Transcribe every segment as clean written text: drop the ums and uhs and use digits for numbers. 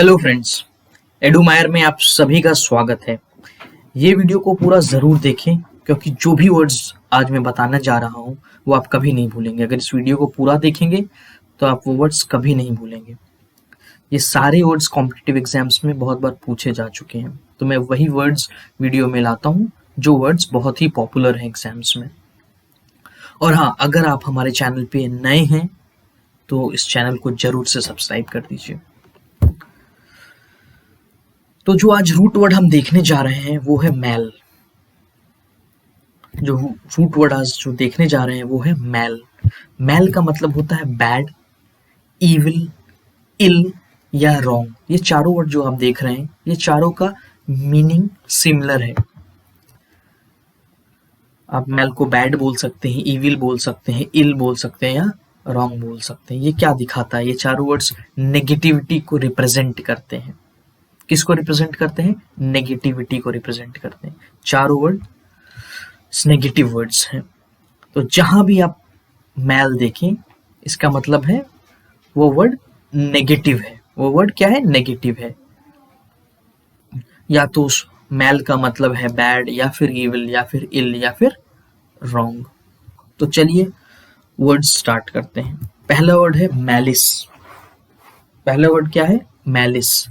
Hello friends, एडुमायर में आप सभी का स्वागत है। ये वीडियो को पूरा ज़रूर देखें क्योंकि जो भी वर्ड्स आज मैं बताना जा रहा हूँ वो आप कभी नहीं भूलेंगे। अगर इस वीडियो को पूरा देखेंगे तो आप वो वर्ड्स कभी नहीं भूलेंगे। ये सारे वर्ड्स कॉम्पिटिटिव एग्जाम्स में बहुत बार पूछे जा चुके हैं, तो मैं वही वर्ड्स वीडियो में लाता हूँ जो वर्ड्स बहुत ही पॉपुलर हैं एग्जाम्स में। और हाँ, अगर आप हमारे चैनल पे नए हैं तो इस चैनल को जरूर से सब्सक्राइब कर दीजिए। तो जो आज रूट वर्ड हम देखने जा रहे हैं वो है मैल। जो रूट वर्ड आज जो देखने जा रहे हैं वो है मैल। मैल का मतलब होता है बैड, इविल, इल या रॉन्ग। ये चारों वर्ड जो आप देख रहे हैं ये चारों का मीनिंग सिमिलर है। आप मैल को बैड बोल सकते हैं, इविल बोल सकते हैं, इल बोल सकते हैं या रॉन्ग बोल सकते हैं। ये क्या दिखाता है? ये चारों वर्ड्स नेगेटिविटी को रिप्रेजेंट करते हैं। किसको रिप्रेजेंट करते हैं? नेगेटिविटी को रिप्रेजेंट करते हैं। चारों वर्ड नेगेटिव वर्ड्स हैं। तो जहां भी आप मैल देखें इसका मतलब है वो वर्ड नेगेटिव है। वो वर्ड क्या है? नेगेटिव है। या तो उस मैल का मतलब है बैड या फिर इविल या फिर इल या फिर रॉन्ग। तो चलिए वर्ड स्टार्ट करते हैं। पहला वर्ड है मैलिस। पहला वर्ड क्या है? मैलिस।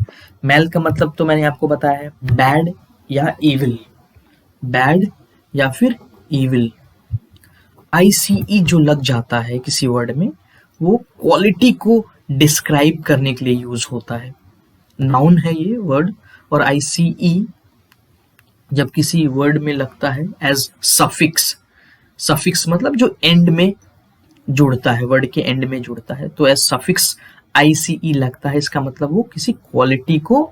मैल का मतलब तो मैंने आपको बताया है बैड या इविल। बैड या फिर इविल। आईसीई जो लग जाता है किसी वर्ड में वो क्वालिटी को डिस्क्राइब करने के लिए यूज होता है। नाउन है ये वर्ड, और आईसीई जब किसी वर्ड में लगता है एज सफिक्स। सफिक्स मतलब जो एंड में जुड़ता है, वर्ड के एंड में जुड़ता है, तो एज सफिक्स आईसीई लगता है। इसका मतलब वो किसी क्वालिटी को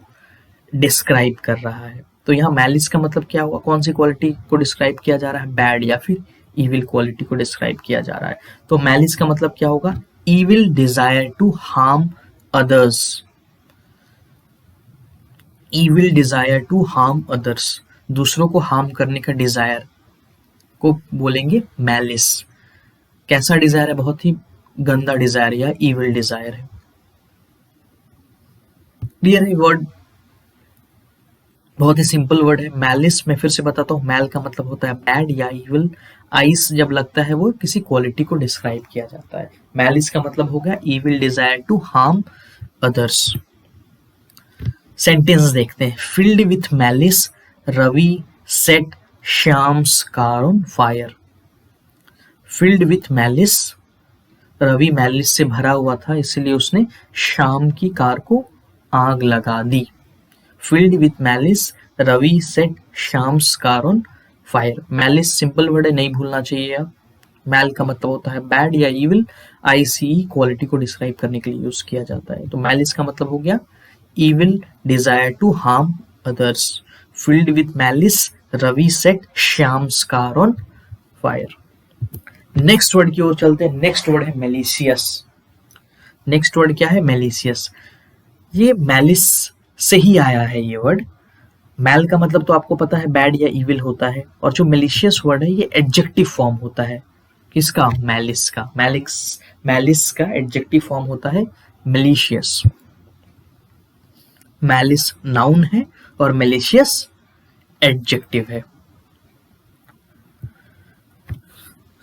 डिस्क्राइब कर रहा है। तो यहाँ मैलिस का मतलब क्या हुआ? कौन सी क्वालिटी को डिस्क्राइब किया जा रहा है? बैड या फिर इविल क्वालिटी को डिस्क्राइब किया जा रहा है। तो मैलिस का मतलब क्या होगा? Evil desire to harm others. Evil desire to harm others, दूसरों को हार्म करने का डिजायर को बोलेंगे मैलिस। कैसा डिजायर है? बहुत ही गंदा डिजायर या इविल डिजायर है। क्लियर है? वर्ड बहुत ही सिंपल वर्ड है मैलिस। मैं फिर से बताता हूँ, मैल का मतलब होता है बैड या इविल। आइस जब लगता है वो किसी क्वालिटी को डिस्क्राइब किया जाता है। मैलिस का मतलब हो गया evil desire to harm others. Sentence देखते हैं। Filled with malice Ravi set Shyam's car on fire. Filled with malice, Ravi malice से भरा हुआ था इसलिए उसने श्याम की कार को आग लगा दी। Filled with malice Ravi set Shyam's car on fire. Malice simple word है, नहीं भूलना चाहिए आप। मैल का मतलब होता है बैड या इविल। आईसीई क्वालिटी को डिस्क्राइब करने के लिए यूज किया जाता है। तो मैलिस का मतलब हो गया evil desire to harm others. Filled with malice Ravi set Shyam's car on fire. Next word की ओर चलते हैं। नेक्स्ट वर्ड है मेलिशियस। नेक्स्ट वर्ड क्या है? मेलिशियस। ये मैलिस से ही आया है ये वर्ड। मैल का मतलब तो आपको पता है बैड या इविल होता है, और जो मेलिशियस वर्ड है ये एडजेक्टिव फॉर्म होता है। किसका? मैलिस का। मैलिस का एडजेक्टिव फॉर्म होता है मेलिशियस। मैलिस नाउन है और मेलिशियस एडजेक्टिव है।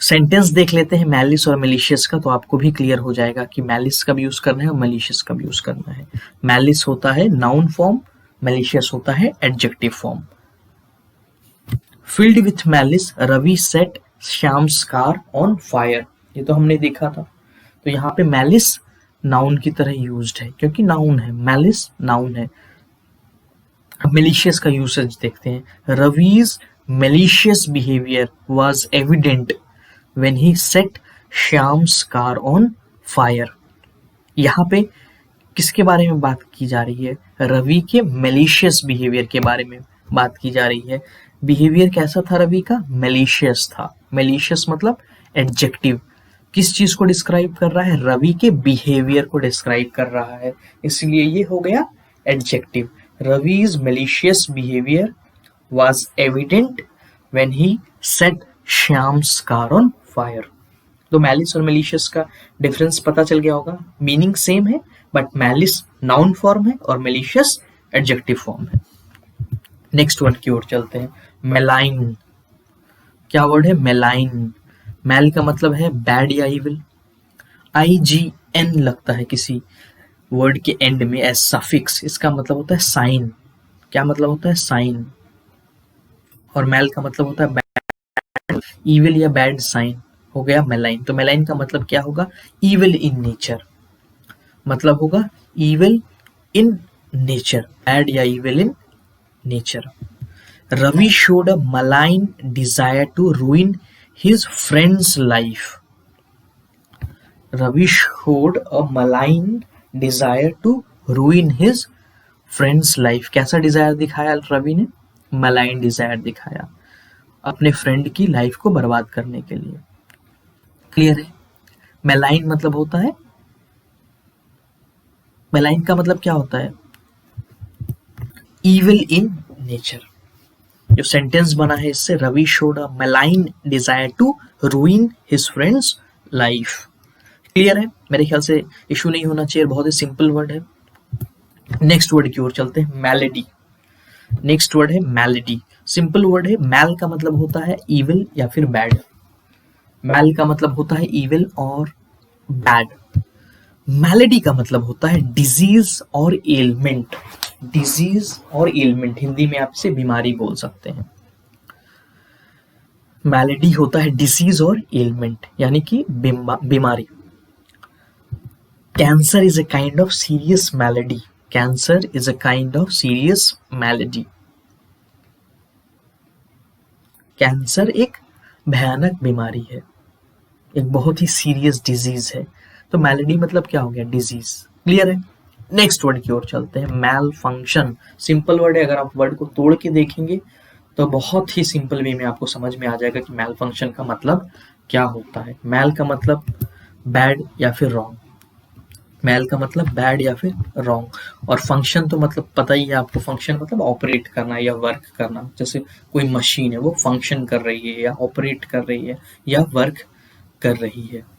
सेंटेंस देख लेते हैं मैलिस और मेलिशियस का, तो आपको भी क्लियर हो जाएगा कि मैलिस कब यूज करना है और मेलिशियस कब यूज करना है। मैलिस होता है नाउन फॉर्म, मेलिशियस होता है adjective form. Filled with malice Ravi set Shyam's car on fire, ये तो हमने देखा था। तो यहाँ पे मैलिस नाउन की तरह यूज्ड है क्योंकि नाउन है, मैलिस नाउन है। अब मेलिशियस का यूसेज देखते हैं। रवि's malicious behavior was evident when he set Shyam's car on fire. यहाँ पे किसके बारे में बात की जा रही है? रवि के मेलिशियस बिहेवियर के बारे में बात की जा रही है। बिहेवियर कैसा था रवि का? मेलिशियस था। मेलिशियस मतलब एडजेक्टिव। किस चीज को डिस्क्राइब कर रहा है? रवि के बिहेवियर को डिस्क्राइब कर रहा है, इसलिए ये हो गया एडजेक्टिव। रवि's malicious behavior was evident when he set Shyam's car on fire। तो मैलिस और मेलिशियस का डिफरेंस पता चल गया होगा। मीनिंग सेम है बट मैलिस नाउन फॉर्म है और मेलिशियस एडजेक्टिव फॉर्म है। नेक्स्ट वर्ड की ओर चलते हैं, मेलाइन। क्या वर्ड है? मेलाइन। मैल का मतलब है बैड या इविल। IGN लगता है किसी वर्ड के एंड में एज सफिक्स, इसका मतलब होता है साइन। क्या मतलब होता है? साइन। और मैल का मतलब होता है बैड, इविल या बैड साइन, हो गया मेलाइन। तो मेलाइन का मतलब क्या होगा? इविल इन नेचर, मतलब होगा इविल इन नेचर, बैड या evil in nature. Ravi showed a malign desire to ruin his friend's life. Ravi showed a malign desire to ruin his friend's life. कैसा डिजायर दिखाया रवि ने? malign डिजायर दिखाया अपने friend की life को बर्बाद करने के लिए। क्लियर है? malign मतलब होता है, malign का मतलब क्या होता है? evil in nature। जो सेंटेंस बना है इससे, Ravi showed a malign desire to ruin his friends life. Clear है? मेरे ख्याल से इशू नहीं होना चाहिए, बहुत ही सिंपल वर्ड है। नेक्स्ट वर्ड की ओर चलते हैं, मैलेडी। नेक्स्ट वर्ड है मैलेडी। सिंपल वर्ड है। मैल का मतलब होता है इविल या फिर बैड। मैल का मतलब होता है इविल और बैड। मैलेडी का मतलब होता है डिजीज और एलमेंट। डिजीज और एलमेंट, हिंदी में आप इसे बीमारी बोल सकते हैं। मैलेडी होता है डिसीज और एलमेंट, यानी कि बीमारी। Cancer is a kind of serious malady. Cancer is a kind of serious malady. Cancer एक भयानक बीमारी है, एक बहुत ही सीरियस डिजीज है। तो मैलेडी मतलब क्या हो गया? डिजीज। क्लियर है? नेक्स्ट वर्ड की ओर चलते हैं, मैल फंक्शन। सिंपल वर्ड है, अगर आप वर्ड को तोड़ के देखेंगे तो बहुत ही सिंपल वे में आपको समझ में आ जाएगा कि मैल फंक्शन का मतलब क्या होता है। मैल का मतलब बैड या फिर रॉन्ग। मैल का मतलब बैड या फिर रॉन्ग, और फंक्शन तो मतलब पता ही है आपको। फंक्शन मतलब ऑपरेट करना या वर्क करना। जैसे कोई मशीन है, वो फंक्शन कर रही है या ऑपरेट कर रही है या वर्क कर रही है।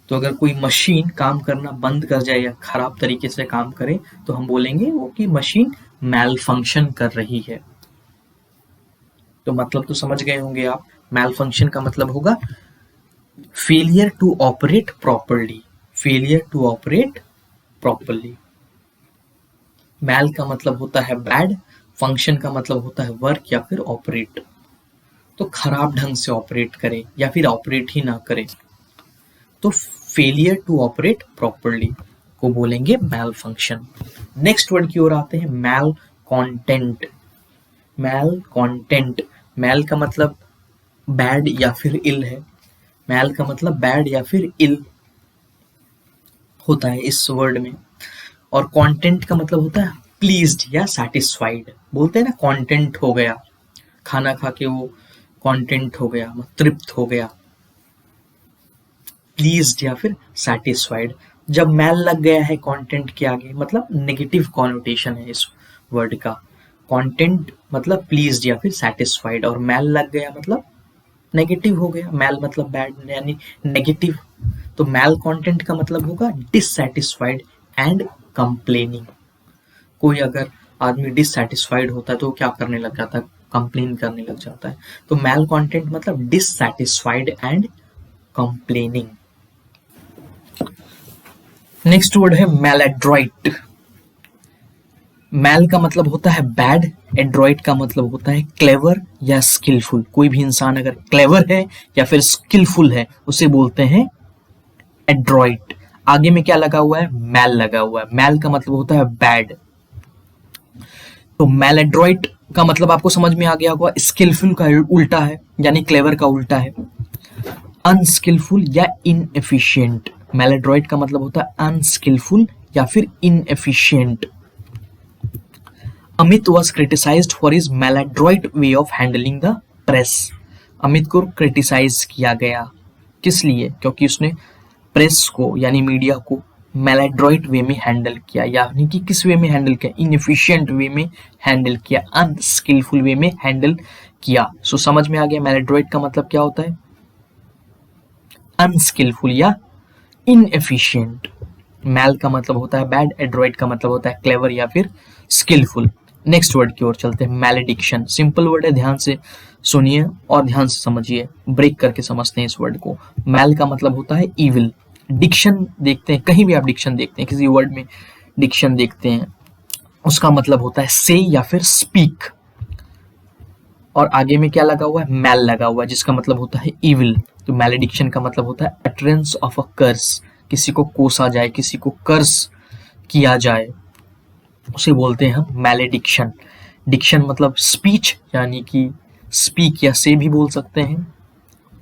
तो अगर कोई मशीन काम करना बंद कर जाए या खराब तरीके से काम करे तो हम बोलेंगे वो कि मशीन मैल फंक्शन कर रही है। तो मतलब तो समझ गए होंगे आप। मैल फंक्शन का मतलब होगा failure to operate properly. Failure to operate properly. Mal का मतलब होता है बैड, फंक्शन का मतलब होता है वर्क या फिर ऑपरेट। तो खराब ढंग से ऑपरेट करे या फिर ऑपरेट ही ना करे तो फेलियर टू ऑपरेट प्रॉपरली को बोलेंगे मैल फंक्शन। नेक्स्ट वर्ड की ओर आते हैं, मैल कॉन्टेंट। मैल कॉन्टेंट, मैल का मतलब बैड या फिर इल है। मैल का मतलब बैड या फिर इल होता है इस वर्ड में। और कंटेंट का मतलब होता है प्लीज्ड या सैटिस्फाइड। बोलते हैं ना कंटेंट हो गया, खाना खा के वो कंटेंट हो गया, तृप्त हो गया। प्लीज्ड या फिर सैटिस्फाइड। जब मैल लग गया है कंटेंट के आगे मतलब नेगेटिव कॉनोटेशन है इस वर्ड का। कंटेंट मतलब प्लीज्ड या फिर सैटिस्फाइड, और मैल लग गया मतलब नेगेटिव हो गया। मैल मतलब बैड यानी नेगेटिव। तो मैल कंटेंट का मतलब होगा डिससैटिस्फाइड एंड कंप्लेनिंग। कोई अगर आदमी डिससैटिस्फाइड होता है तो क्या करने लग जाता है? कंप्लेन करने लग जाता है। तो मैल कंटेंट मतलब dissatisfied and complaining. Next word है मैलएड्रॉइट। मैल का मतलब होता है बैड, एड्रॉइट का मतलब होता है क्लेवर या स्किलफुल। कोई भी इंसान अगर क्लेवर है या फिर स्किलफुल है उसे बोलते हैं एड्रॉइट। आगे में क्या लगा हुआ है? मैल लगा हुआ है। मैल का मतलब होता है बैड। तो मैलएड्रॉइट का मतलब आपको समझ में आ गया होगा, स्किलफुल का उल्टा है यानी क्लेवर का उल्टा है। अनस्किलफुल या इनएफिशिएंट। मैलएड्रॉइट का मतलब होता है अनस्किलफुल या फिर inefficient. Amit was criticised for his maladroit way of handling the press. Amit को क्रिटिसाइज किया गया, किस लिए? क्योंकि उसने प्रेस को यानी मीडिया को मैलएड्रॉइट वे में हैंडल किया, यानी कि किस वे में हैंडल किया? इनएफिशिएंट वे में हैंडल किया, अनस्किलफुल वे में हैंडल किया। सो समझ में आ गया मैलएड्रॉइट का मतलब क्या होता है? अनस्किलफुल या इनएफिशिएंट। मैल का मतलब होता है बैड, एड्रॉइड का मतलब होता है क्लेवर या फिर स्किलफुल। नेक्स्ट वर्ड की ओर चलते हैं, मैलेडिक्शन। सिंपल वर्ड है, ध्यान से सुनिए और ध्यान से समझिए, ब्रेक करके समझते हैं इस वर्ड को। मैल का मतलब होता है इविल। डिक्शन देखते हैं, कहीं भी आप डिक्शन देखते हैं, किसी वर्ड में डिक्शन देखते हैं, उसका मतलब होता है से या फिर स्पीक। और आगे में क्या लगा हुआ है, मैल लगा हुआ है, जिसका मतलब होता है इविल। तो मैलेडिक्शन का मतलब होता है अटरेंस ऑफ अ कर्स, किसी को कोसा जाए, किसी को कर्स किया जाए, उसे बोलते हैं हम मैलेडिक्शन। डिक्शन मतलब स्पीच, यानी कि स्पीक या से भी बोल सकते हैं।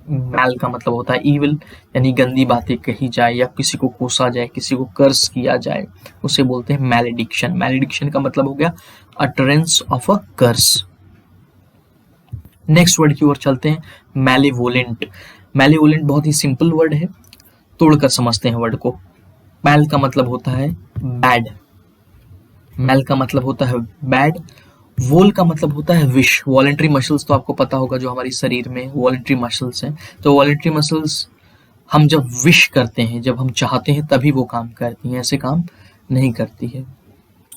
मैल का मतलब होता है इविल, यानी गंदी बातें कही जाए या किसी को कोसा जाए, किसी को कर्स किया जाए, उसे बोलते हैं मैलेडिक्शन। मैलेडिक्शन का मतलब हो गया utterance of a curse. Next word की ओर चलते हैं, मैलेवोलेंट। मैलेवोलेंट बहुत ही सिंपल वर्ड है, तोड़कर समझते हैं वर्ड को। मैल का मतलब होता है बैड, मैल का मतलब होता है बैड। वोल का मतलब होता है विश। वॉलेंट्री मसल्स तो आपको पता होगा, जो हमारे शरीर में वॉलेंट्री मसल्स हैं, तो वॉलेंट्री मसल्स हम जब विश करते हैं, जब हम चाहते हैं तभी वो काम करती हैं, ऐसे काम नहीं करती है।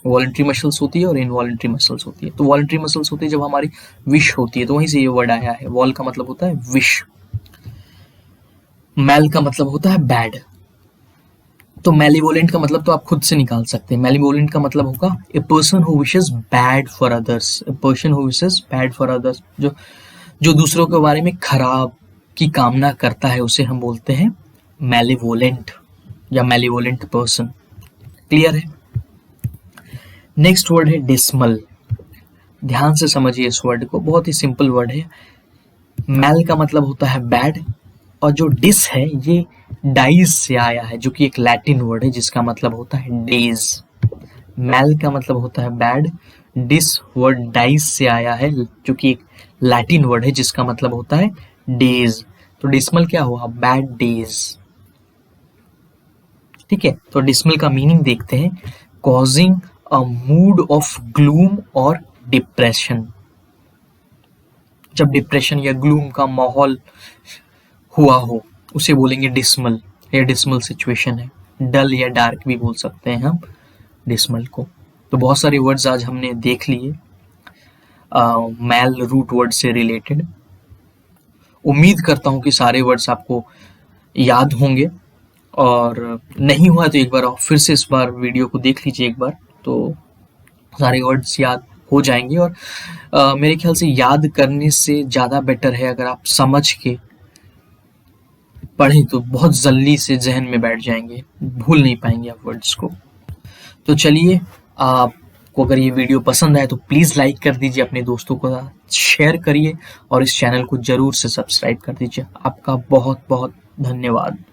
वॉलेंट्री मसल्स होती है और इनवॉलेंट्री मसल्स होती है। तो वॉलेंट्री मसल्स होती है जब हमारी विश होती है, तो वहीं से ये वर्ड आया है। वॉल का मतलब होता है विश, मैल का मतलब होता है बैड। तो मैलिवोलेंट का मतलब तो आप खुद से निकाल सकते हैं। मैलिवोलेंट का मतलब होगा a person who wishes bad for others, a person who wishes bad for others, जो जो दूसरों के बारे में खराब की कामना करता है, उसे हम बोलते हैं मैलिवोलेंट या मैलिवोलेंट पर्सन। क्लियर है? नेक्स्ट वर्ड है डिस्मल। ध्यान से समझिए इस वर्ड को, बहुत ही सिंपल वर्ड है। मैल का मतलब होता है बैड, और जो डिस है ये डाइज से आया है, जो कि एक लैटिन वर्ड है जिसका मतलब होता है डेज। मैल का मतलब होता है बैड, डिस वर्ड डाइज से आया है, जो कि एक लैटिन वर्ड है जिसका मतलब होता है डेज। तो डिस्मल क्या हुआ, बैड डेज। ठीक है, तो डिस्मल का मीनिंग देखते हैं, causing a mood off gloom और डिप्रेशन। जब डिप्रेशन या ग्लूम का माहौल हुआ हो, उसे बोलेंगे डिस्मल, या डिस्मल सिचुएशन है। डल या डार्क भी बोल सकते हैं हम डिस्मल को। तो बहुत सारे वर्ड्स आज हमने देख लिए मैल रूट वर्ड से रिलेटेड। उम्मीद करता हूं कि सारे वर्ड्स आपको याद होंगे, और नहीं हुआ तो एक बार फिर से इस बार वीडियो को देख लीजिए एक बार, तो सारे वर्ड्स याद हो जाएंगे। और मेरे ख्याल से याद करने से ज़्यादा बेटर है अगर आप समझ के पढ़ें, तो बहुत जल्दी से जहन में बैठ जाएंगे, भूल नहीं पाएंगे आप वर्ड्स को। तो चलिए, आपको अगर ये वीडियो पसंद आए तो प्लीज़ लाइक कर दीजिए, अपने दोस्तों को शेयर करिए और इस चैनल को जरूर से सब्सक्राइब कर दीजिए। आपका बहुत बहुत धन्यवाद।